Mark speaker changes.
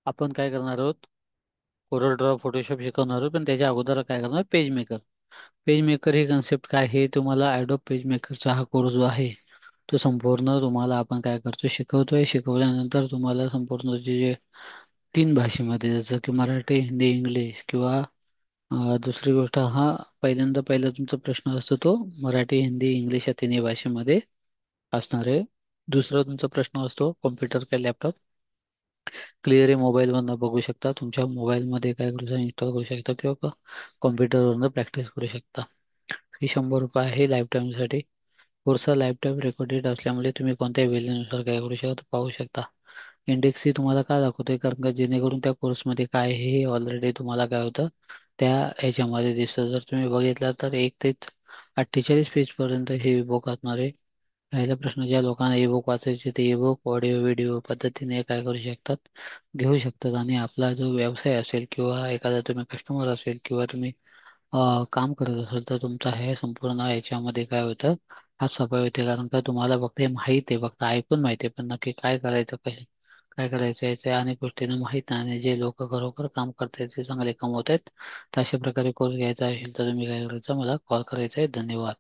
Speaker 1: आपण काय करणार आहोत? कोरल ड्रॉ फोटोशॉप शिकवणार आहोत, पण त्याच्या अगोदर काय करणार? Page maker. पेज मेकर ही कन्सेप्ट काय आहे? तुम्हाला ॲडोब पेज मेकरचा हा कोर्स जो आहे तो संपूर्ण तुम्हाला आपण काय करतो, शिकवतोय. शिकवल्यानंतर तुम्हाला संपूर्ण जे तीन भाषेमध्ये, जसं की मराठी, हिंदी, इंग्लिश, किंवा दुसरी गोष्ट, पहिला तुमचा प्रश्न असतो तो मराठी, हिंदी, इंग्लिश या तिन्ही भाषेमध्ये असणार आहे. दुसरा तुमचा प्रश्न असतो कॉम्प्युटर का लॅपटॉप क्लिअर मोबाईलवरनं बघू शकता, तुमच्या मोबाईलमध्ये काय करू शकता, इन्स्टॉल करू शकता, किंवा कॉम्प्युटरवरनं प्रॅक्टिस करू शकता. ही 100 रुपये आहे लाईफ टाईमसाठी. कोर्सचा लाईफ टाईम रेकॉर्डेड असल्यामुळे तुम्ही कोणत्याही वेळेनुसार काय करू शकता, पाहू शकता. इंडेक्स ही तुम्हाला का दाखवतोय? कारण का जेणेकरून त्या कोर्समध्ये काय आहे हे ऑलरेडी तुम्हाला काय होतं, त्या ह्याच्यामध्ये दिसतं. जर तुम्ही बघितलं तर 1 ते 48 पेजपर्यंत हे बुक असणार आहे. पहिला प्रश्न, ज्या लोकांना ई बुक वाचायचे ते ई बुक ऑडिओ व्हिडिओ पद्धतीने काय करू शकतात, घेऊ शकतात. आणि आपला जो व्यवसाय असेल, किंवा एखादा तुम्ही कस्टमर असेल, किंवा तुम्ही काम करत असेल, तर तुमचा हे संपूर्ण याच्यामध्ये काय होतं, हात सफाई होते. कारण का तुम्हाला फक्त हे माहिती आहे, फक्त ऐकून माहिती आहे, पण नक्की काय करायचं, काय करायचं याच्या अनेक गोष्टींना माहीत नाही. आणि जे लोक खरोखर काम करतात ते चांगले कमवत आहेत. तर अशा प्रकारे कोर्स घ्यायचा असेल तर तुम्ही काय करायचं, मला कॉल करायचा आहे. धन्यवाद.